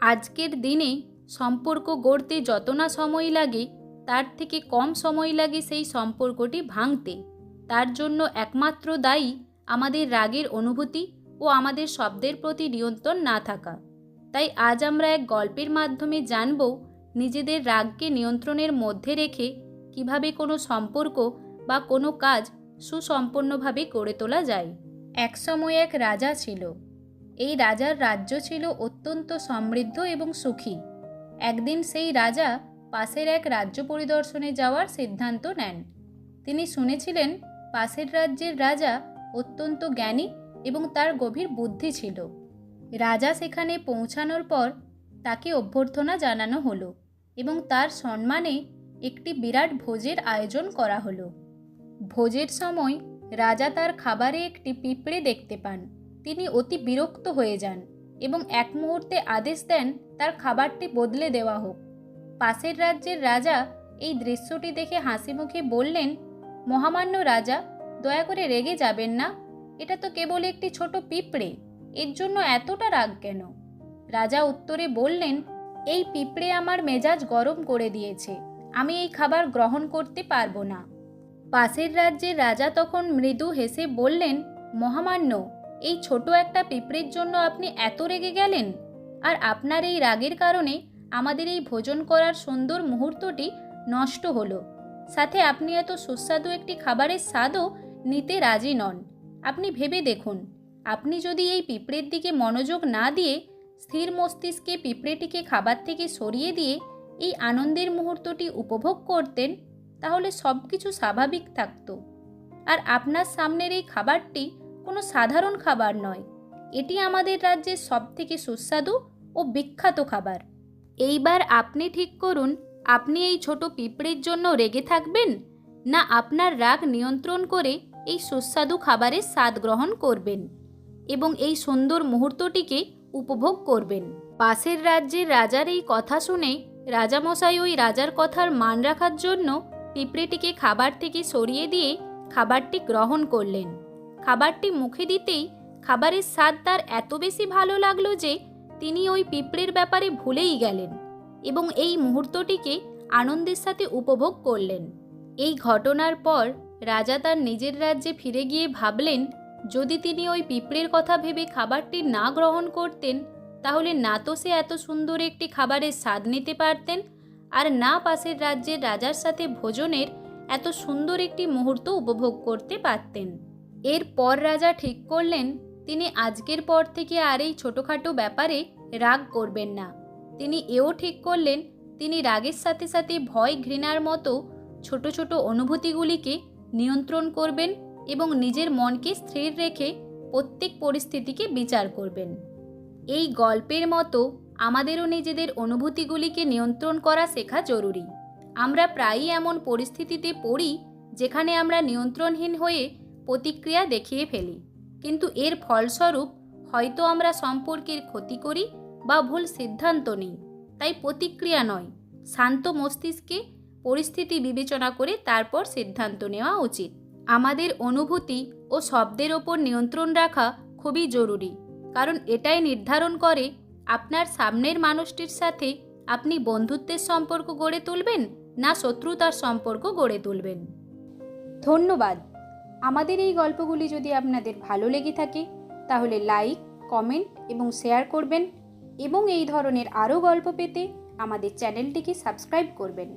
আজকের দিনে সম্পর্ক গড়তে যত না সময় লাগে তার থেকে কম সময় লাগে সেই সম্পর্কটি ভাঙতে। তার জন্য একমাত্র দায়ী আমাদের রাগের অনুভূতি ও আমাদের শব্দের প্রতি নিয়ন্ত্রণ না থাকা। তাই আজ আমরা এক গল্পের মাধ্যমে জানব নিজেদের রাগকে নিয়ন্ত্রণের মধ্যে রেখে কিভাবে কোনো সম্পর্ক বা কোনো কাজ সুসম্পন্নভাবে গড়ে তোলা যায়। একসময় এক রাজা ছিল। এই রাজার রাজ্য ছিল অত্যন্ত সমৃদ্ধ এবং সুখী। একদিন সেই রাজা পাশের এক রাজ্য পরিদর্শনে যাওয়ার সিদ্ধান্ত নেন। তিনি শুনেছিলেন পাশের রাজ্যের রাজা অত্যন্ত জ্ঞানী এবং তার গভীর বুদ্ধি ছিল। রাজা সেখানে পৌঁছানোর পর তাকে অভ্যর্থনা জানানো হলো এবং তার সম্মানে একটি বিরাট ভোজের আয়োজন করা হলো। ভোজের সময় রাজা তার খাবারে একটি পিঁপড়ে দেখতে পান। তিনি অতি বিরক্ত হয়ে যান এবং এক মুহূর্তে আদেশ দেন তার খাবারটি বদলে দেওয়া হোক। পাশের রাজ্যের রাজা এই দৃশ্যটি দেখে হাসি মুখে বললেন, মহামান্য রাজা, দয়া করে রেগে যাবেন না, এটা তো কেবল একটি ছোট পিঁপড়ে, এর জন্য এতটা রাগ কেন? রাজা উত্তরে বললেন, এই পিঁপড়ে আমার মেজাজ গরম করে দিয়েছে, আমি এই খাবার গ্রহণ করতে পারবো না। পাশের রাজ্যের রাজা তখন মৃদু হেসে বললেন, মহামান্য, এই ছোট একটা পিঁপড়ের জন্য আপনি এত রেগে গেলেন? আর আপনার এই রাগের কারণে আমাদের এই ভোজন করার সুন্দর মুহূর্তটি নষ্ট হলো। সাথে আপনি এত সুস্বাদু একটি খাবারের স্বাদও নিতে রাজি নন। আপনি ভেবে দেখুন, আপনি যদি এই পিঁপড়ের দিকে মনোযোগ না দিয়ে স্থির মস্তিষ্কে পিঁপড়েটিকে খাবার থেকে সরিয়ে দিয়ে এই আনন্দের মুহূর্তটি উপভোগ করতেন, তাহলে সব কিছু স্বাভাবিক থাকতো। আর আপনার সামনের এই খাবারটি কোনো সাধারণ খাবার নয়, এটি আমাদের রাজ্যের সবথেকে সুস্বাদু ও বিখ্যাত খাবার। এইবার আপনি ঠিক করুন, আপনি এই ছোট পিঁপড়ের জন্য রেগে থাকবেন, না আপনার রাগ নিয়ন্ত্রণ করে এই সুস্বাদু খাবারের স্বাদ গ্রহণ করবেন এবং এই সুন্দর মুহূর্তটিকে উপভোগ করবেন। পাশের রাজ্যের রাজার এই কথা শুনে রাজামশাই ওই রাজার কথার মান রাখার জন্য পিঁপড়েটিকে খাবার থেকে সরিয়ে দিয়ে খাবারটি গ্রহণ করলেন। খাবারটি মুখে দিতেই খাবারের স্বাদ তার এত বেশি ভালো লাগলো যে তিনি ওই পিঁপড়ের ব্যাপারে ভুলেই গেলেন এবং এই মুহূর্তটিকে আনন্দের সাথে উপভোগ করলেন। এই ঘটনার পর রাজা তার নিজের রাজ্যে ফিরে গিয়ে ভাবলেন, যদি তিনি ওই পিঁপড়ের কথা ভেবে খাবারটি না গ্রহণ করতেন, তাহলে না তো সে এত সুন্দর একটি খাবারের স্বাদ নিতে পারতেন, আর না পাশের রাজ্যের রাজার সাথে ভোজনের এত সুন্দর একটি মুহূর্ত উপভোগ করতে পারতেন। এরপর রাজা ঠিক করলেন তিনি আজকের পর থেকে আর এই ছোটোখাটো ব্যাপারে রাগ করবেন না। তিনি এও ঠিক করলেন তিনি রাগের সাথে সাথে ভয়, ঘৃণার মতো ছোট ছোট অনুভূতিগুলিকে নিয়ন্ত্রণ করবেন এবং নিজের মনকে স্থির রেখে প্রত্যেক পরিস্থিতিকে বিচার করবেন। এই গল্পের মতো আমাদেরও নিজেদের অনুভূতিগুলিকে নিয়ন্ত্রণ করা শেখা জরুরি। আমরা প্রায়ই এমন পরিস্থিতিতে পড়ি যেখানে আমরা নিয়ন্ত্রণহীন হয়ে প্রতিক্রিয়া দেখিয়ে ফেলি, কিন্তু এর ফলস্বরূপ হয়তো আমরা সম্পর্কের ক্ষতি করি বা ভুল সিদ্ধান্ত নিই। তাই প্রতিক্রিয়া নয়, শান্ত মস্তিষ্কে পরিস্থিতি বিবেচনা করে তারপর সিদ্ধান্ত নেওয়া উচিত। আমাদের অনুভূতি ও শব্দের ওপর নিয়ন্ত্রণ রাখা খুবই জরুরি, কারণ এটাই নির্ধারণ করে আপনার সামনের মানুষটির সাথে আপনি বন্ধুত্বের সম্পর্ক গড়ে তুলবেন না শত্রুতার সম্পর্ক গড়ে তুলবেন। ধন্যবাদ। আমাদের এই গল্পগুলি যদি আপনাদের ভালো লেগে থাকে তাহলে লাইক, কমেন্ট এবং শেয়ার করবেন এবং এই ধরনের আরও গল্প পেতে আমাদের চ্যানেলটিকে সাবস্ক্রাইব করবেন।